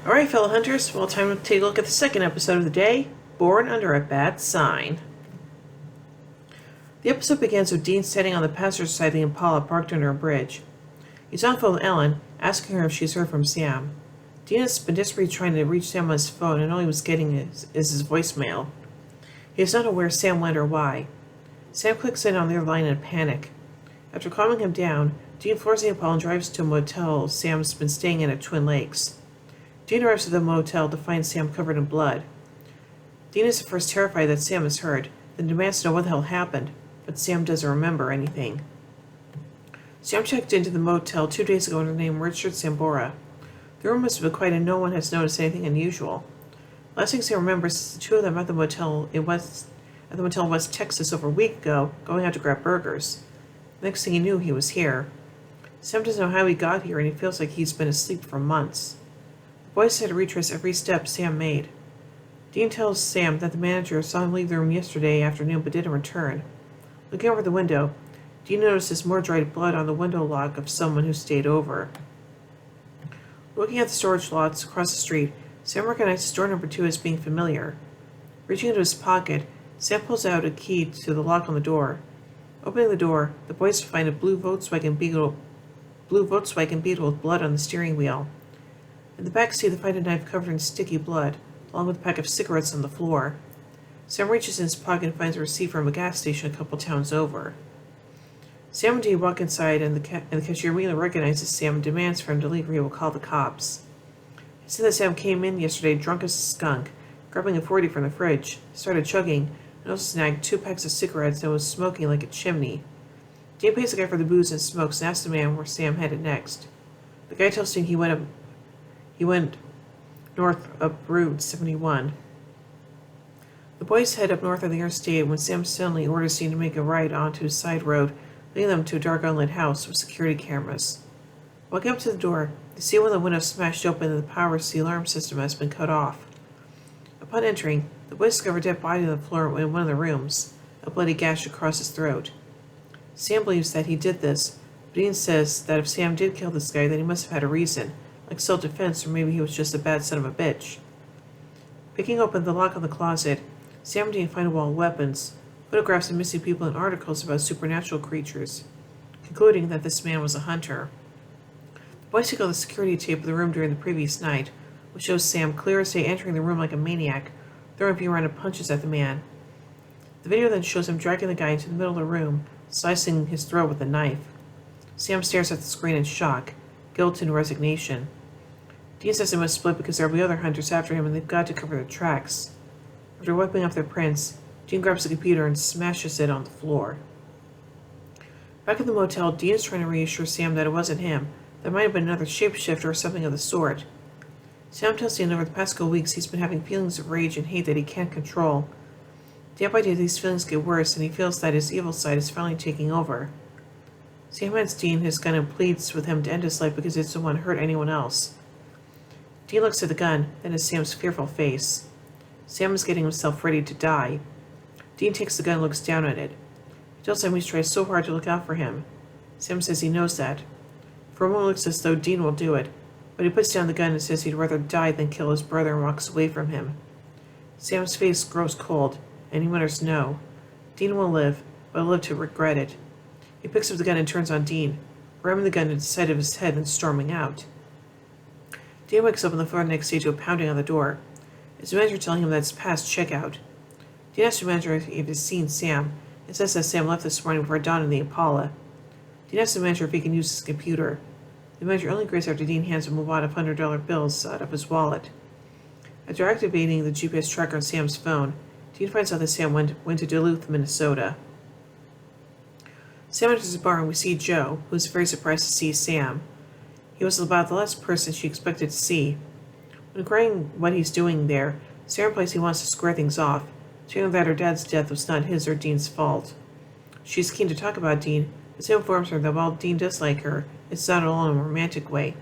Alright, fellow hunters, well, time to take a look at the second episode of the day, Born Under a Bad Sign. The episode begins with Dean standing on the passenger side of the Impala parked under a bridge. He's on the phone with Ellen, asking her if she's heard from Sam. Dean has been desperately trying to reach Sam on his phone, and all he was getting is his voicemail. He is not aware Sam went or why. Sam clicks in on their line in a panic. After calming him down, Dean floors the Impala and drives to a motel Sam's been staying in at Twin Lakes. Dean arrives at the motel to find Sam covered in blood. Dean is at first terrified that Sam is hurt, then demands to know what the hell happened, but Sam doesn't remember anything. Sam checked into the motel 2 days ago under the name Richard Sambora. The room must have been quiet and no one has noticed anything unusual. Last thing Sam remembers is the two of them at the motel in West Texas over a week ago, going out to grab burgers. Next thing he knew, he was here. Sam doesn't know how he got here, and he feels like he's been asleep for months. The boys had to retrace every step Sam made. Dean tells Sam that the manager saw him leave the room yesterday afternoon but didn't return. Looking over the window, Dean notices more dried blood on the window lock of someone who stayed over. Looking at the storage lots across the street, Sam recognizes door number 2 as being familiar. Reaching into his pocket, Sam pulls out a key to the lock on the door. Opening the door, the boys find a blue Volkswagen Beetle with blood on the steering wheel. In the back seat, they find a knife covered in sticky blood, along with a pack of cigarettes on the floor. Sam reaches in his pocket and finds a receipt from a gas station a couple towns over. Sam and Dean walk inside, and the cashier immediately recognizes Sam and demands for him to leave or he will call the cops. He said that Sam came in yesterday drunk as a skunk, grabbing a 40 from the fridge, started chugging, and also snagged 2 packs of cigarettes and was smoking like a chimney. Dean pays the guy for the booze and smokes and asks the man where Sam headed next. The guy tells Dean he went north up Route 71. The boys head up north of the interstate when Sam suddenly orders Dean to make a right onto a side road, leading them to a dark unlit house with security cameras. Walking up to the door, they see one of the windows smashed open and the power to the alarm system has been cut off. Upon entering, the boys discover a dead body on the floor in one of the rooms, a bloody gash across his throat. Sam believes that he did this, but Dean says that if Sam did kill this guy, then he must have had a reason, like self-defense, or maybe he was just a bad son of a bitch. Picking open the lock on the closet, Sam and Dean find a wall of weapons, photographs of missing people, and articles about supernatural creatures, concluding that this man was a hunter. The boys take out the security tape of the room during the previous night, which shows Sam clear as day entering the room like a maniac, throwing a few random punches at the man. The video then shows him dragging the guy into the middle of the room, slicing his throat with a knife. Sam stares at the screen in shock, guilt, and resignation. Dean says they must split because there will be other hunters after him and they've got to cover their tracks. After wiping off their prints, Dean grabs the computer and smashes it on the floor. Back at the motel, Dean is trying to reassure Sam that it wasn't him. There might have been another shapeshifter or something of the sort. Sam tells Dean that over the past couple weeks he's been having feelings of rage and hate that he can't control. Day by day these feelings get worse and he feels that his evil side is finally taking over. Sam hands Dean his gun and pleads with him to end his life because he doesn't want to hurt anyone else. Dean looks at the gun, then at Sam's fearful face. Sam is getting himself ready to die. Dean takes the gun and looks down at it. He tells Sam he's tried so hard to look out for him. Sam says he knows that. For a moment it looks as though Dean will do it, but he puts down the gun and says he'd rather die than kill his brother and walks away from him. Sam's face grows cold, and he mutters no. Dean will live, but he'll live to regret it. He picks up the gun and turns on Dean, ramming the gun into the side of his head and storming out. Dean wakes up on the floor next day to a pounding on the door. It's the manager telling him that it's past checkout. Dean asks the manager if he's seen Sam, and says that Sam left this morning before dawn in the Impala. Dean asks the manager if he can use his computer. The manager only agrees after Dean hands him a wad of $100 bills out of his wallet. After activating the GPS tracker on Sam's phone, Dean finds out that Sam went to Duluth, Minnesota. Sam enters the bar and we see Joe, who is very surprised to see Sam. He was about the last person she expected to see. When inquiring what he's doing there, Sam replies he wants to square things off, saying that her dad's death was not his or Dean's fault. She's keen to talk about Dean, but Sam informs her that while Dean does like her, it's not at all in a romantic way.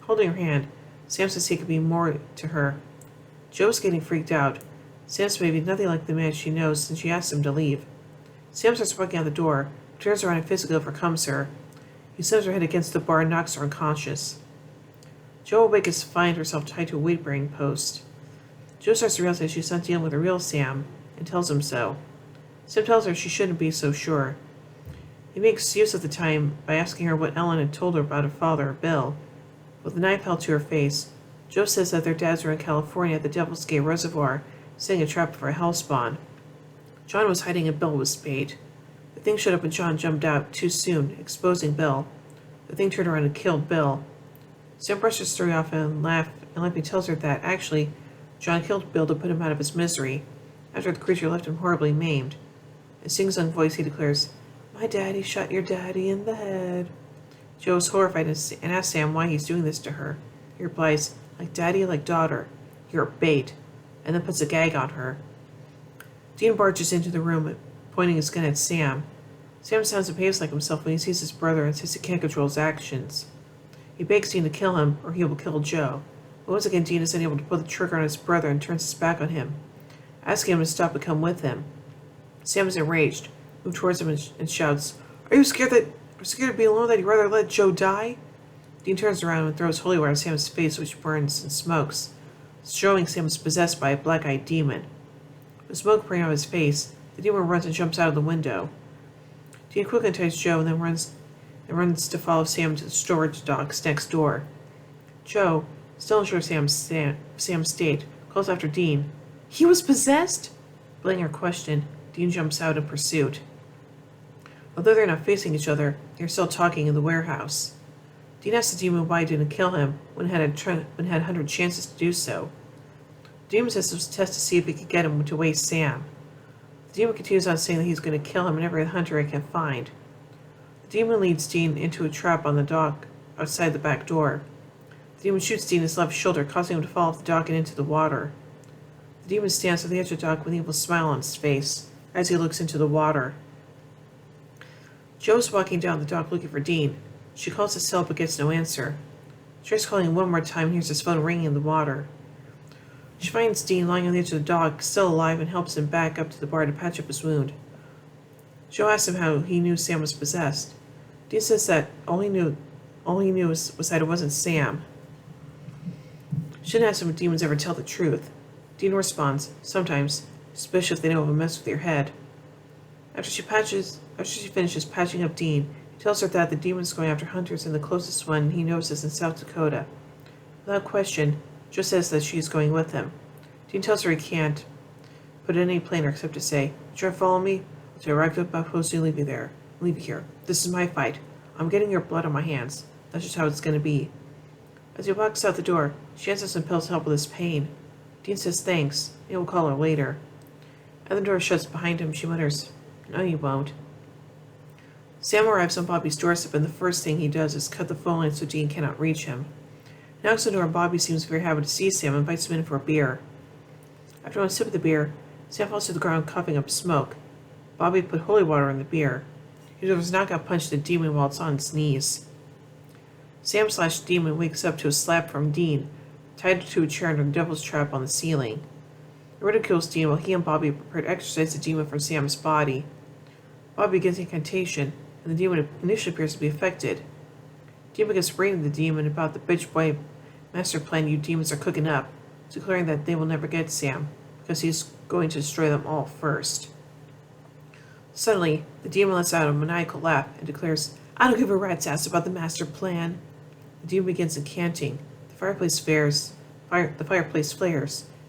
Holding her hand, Sam says he could be more to her. Joe's getting freaked out. Sam's maybe nothing like the man she knows since she asks him to leave. Sam starts walking out the door, but turns around and physically overcomes her. He slams her head against the bar and knocks her unconscious. Jo awakens to find herself tied to a weight-bearing post. Jo starts to realize she's not dealing with a real Sam, and tells him so. Sam tells her she shouldn't be so sure. He makes use of the time by asking her what Ellen had told her about her father, Bill. With a knife held to her face, Jo says that their dads were in California at the Devil's Gate Reservoir, setting a trap for a hellspawn. John was hiding and Bill was bait. The thing showed up and John jumped out too soon, exposing Bill. The thing turned around and killed Bill. Sam brushes the story off and laughing tells her that, actually, John killed Bill to put him out of his misery, after the creature left him horribly maimed. In a sing-song voice, he declares, "My daddy shot your daddy in the head." Jo is horrified and asks Sam why he's doing this to her. He replies, "Like daddy, like daughter. You're a bait," and then puts a gag on her. Dean barges into the room, pointing his gun at Sam. Sam sounds and behaves like himself when he sees his brother and says he can't control his actions. He begs Dean to kill him, or he will kill Jo. But once again, Dean is unable to pull the trigger on his brother and turns his back on him, asking him to stop and come with him. Sam is enraged, moves towards him and shouts, "Are you scared to be alone that you'd rather let Jo die?" Dean turns around and throws holy water on Sam's face, which burns and smokes, showing Sam is possessed by a black-eyed demon. With smoke pouring out of his face, the demon runs and jumps out of the window. Dean quickly unties Jo and then runs to follow Sam to the storage docks next door. Jo, still unsure of Sam's state, calls after Dean. "He was possessed?" Blaming her question, Dean jumps out in pursuit. Although they're not facing each other, they're still talking in the warehouse. Dean asks the demon why he didn't kill him when had 100 chances to do so. The demon says it was a test to see if he could get him to waste Sam. The demon continues on saying that he's going to kill him and every hunter he can find. The demon leads Dean into a trap on the dock outside the back door. The demon shoots Dean in his left shoulder, causing him to fall off the dock and into the water. The demon stands on the edge of the dock with an evil smile on his face as he looks into the water. Jo's walking down the dock looking for Dean. She calls his cell but gets no answer. She tries calling him one more time and hears his phone ringing in the water. She finds Dean lying on the edge of the dock, still alive, and helps him back up to the bar to patch up his wound. Jo asks him how he knew Sam was possessed. Dean says that all he knew was that it wasn't Sam. She didn't ask him if demons ever tell the truth. Dean responds, sometimes, especially if they know of a mess with your head. After she finishes patching up Dean, he tells her that the demon is going after hunters and the closest one he knows is in South Dakota. Without question, Jo says that she is going with him. Dean tells her he can't put it any plainer except to say, "Try to follow me? I'll tell you right up close and leave you there. Leave you here. This is my fight. I'm getting your blood on my hands. That's just how it's going to be." As he walks out the door, she hands him some pills to help with his pain. Dean says thanks. He will call her later. As the door shuts behind him, she mutters, "No, you won't." Sam arrives on Bobby's doorstep, and the first thing he does is cut the phone line so Dean cannot reach him. Next door, Bobby seems very happy to see Sam and invites him in for a beer. After one sip of the beer, Sam falls to the ground coughing up smoke. Bobby put holy water in the beer. He delivers a knockout punch to the demon while it's on its knees. Sam/demon wakes up to a slap from Dean, tied to a chair under the devil's trap on the ceiling. It ridicules Dean while he and Bobby prepare to exorcise the demon from Sam's body. Bobby begins the incantation, and the demon initially appears to be affected. Dean begins reading the demon about the bitch boy master plan you demons are cooking up, declaring that they will never get Sam, because he's going to destroy them all first. Suddenly, the demon lets out a maniacal laugh and declares, "I don't give a rat's ass about the master plan." The demon begins incanting. The fireplace flares,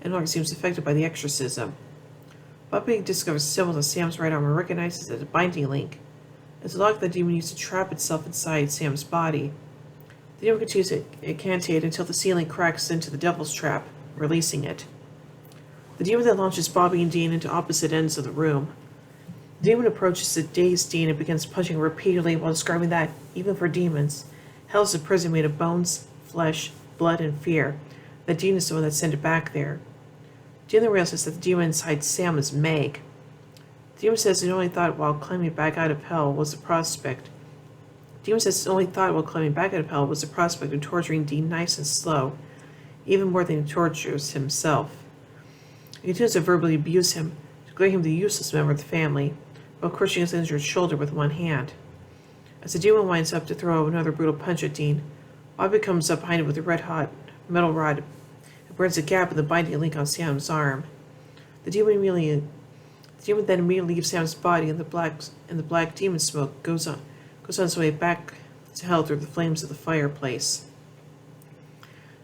and no longer seems affected by the exorcism. Bobby discovers symbols on Sam's right arm and recognizes it as a binding link. It's a lock the demon used to trap itself inside Sam's body. The demon continues to incantate until the ceiling cracks into the devil's trap, releasing it. The demon then launches Bobby and Dean into opposite ends of the room. The demon approaches the dazed Dean and begins punching repeatedly while describing that, even for demons, hell is a prison made of bones, flesh, blood, and fear. That Dean is the one that sent it back there. Dean then realizes that the demon inside Sam is Meg. The demon says his only thought while climbing back out of hell was the prospect. of torturing Dean nice and slow, even more than he tortures himself. He continues to verbally abuse him, declaring him the useless member of the family, while crushing his injured shoulder with one hand. As the demon winds up to throw another brutal punch at Dean, Bobby comes up behind him with a red-hot metal rod and burns a gap in the binding link on Sam's arm. The demon then immediately leaves Sam's body, and the black demon smoke goes on its way back to hell through the flames of the fireplace.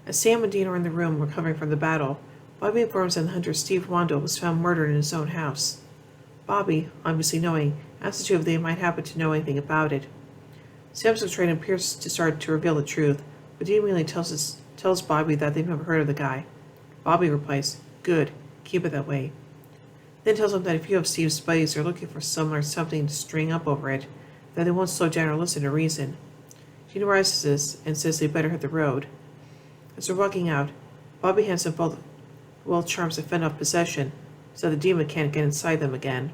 As Sam and Dean are in the room recovering from the battle, Bobby informs them the hunter Steve Wando was found murdered in his own house. Bobby, obviously knowing, asks the two if they might happen to know anything about it. Sam's betrayed and appears to start to reveal the truth, but Dean immediately tells Bobby that they've never heard of the guy. Bobby replies, "Good, keep it that way." Then tells him that if you of Steve's buddies are looking for someone or something to string up over it, that they won't slow down or listen to reason. Dean rises and says they better hit the road. As they're walking out, Bobby hands them both well charms to fend off possession, so the demon can't get inside them again.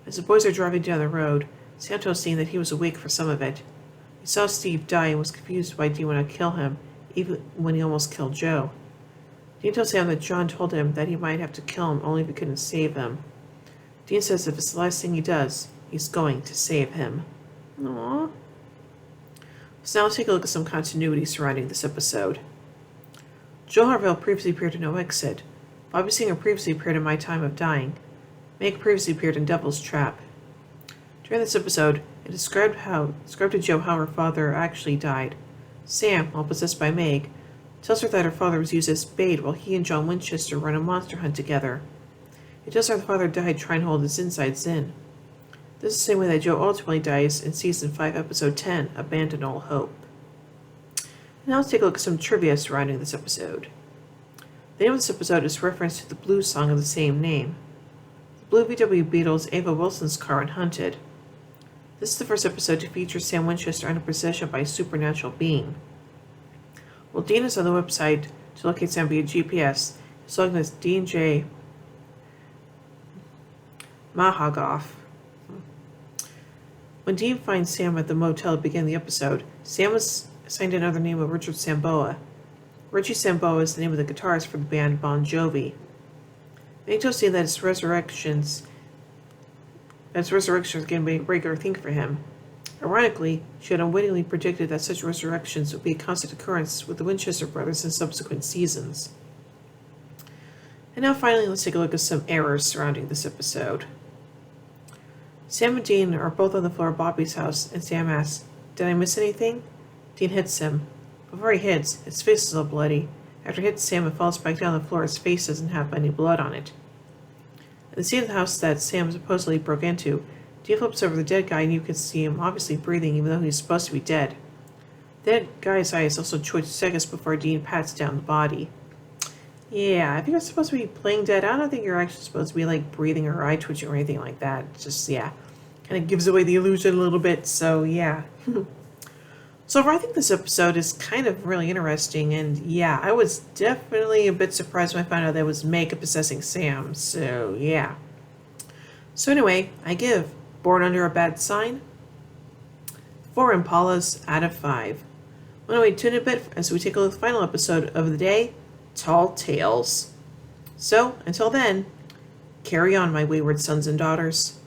As the boys are driving down the road, Santos seen that he was awake for some of it. He saw Steve die and was confused why Dean would not kill him, even when he almost killed Joe. Dean tells Sam that John told him that he might have to kill him only if he couldn't save him. Dean says if it's the last thing he does, he's going to save him. Aww. So now let's take a look at some continuity surrounding this episode. Joe Harville previously appeared in No Exit. Bobby Singer previously appeared in My Time of Dying. Meg previously appeared in Devil's Trap. During this episode, it described to Joe how her father actually died. Sam, while possessed by Meg, tells her that her father was used as bait while he and John Winchester run a monster hunt together. It tells her the father died trying to hold his insides in. This is the same way that Joe ultimately dies in Season 5, Episode 10, Abandon All Hope. Now let's take a look at some trivia surrounding this episode. The name of this episode is reference to the blues song of the same name. The blue VW Beetle is Ava Wilson's car in Hunted. This is the first episode to feature Sam Winchester under possession by a supernatural being. Well, Dean is on the website to locate Sam via GPS. His login is Dean J. Mahagoff. When Dean finds Sam at the motel to begin the episode, Sam was assigned another name of Richard Samboa. Richie Samboa is the name of the guitarist for the band Bon Jovi. Nato saying that his resurrections are going to be a regular thing for him. Ironically, she had unwittingly predicted that such resurrections would be a constant occurrence with the Winchester brothers in subsequent seasons. And now finally, let's take a look at some errors surrounding this episode. Sam and Dean are both on the floor of Bobby's house, and Sam asks, "Did I miss anything?" Dean hits him. Before he hits, his face is all bloody. After he hits Sam and falls back down the floor, his face doesn't have any blood on it. In the scene of the house that Sam supposedly broke into, Dean flips over the dead guy and you can see him obviously breathing even though he's supposed to be dead. The dead guy's eyes also twitch seconds before Dean pats down the body. Yeah, if you're supposed to be playing dead, I don't think you're actually supposed to be like breathing or eye twitching or anything like that. It's just, yeah, kind of gives away the illusion a little bit, so yeah. So I think this episode is kind of really interesting, and yeah, I was definitely a bit surprised when I found out that it was Meg possessing Sam, so yeah. So anyway, I give Born Under a Bad Sign 4 Impalas out of 5. Well, anyway, tune in a bit as we take a look at the final episode of the day, Tall Tales. So, until then, carry on, my wayward sons and daughters.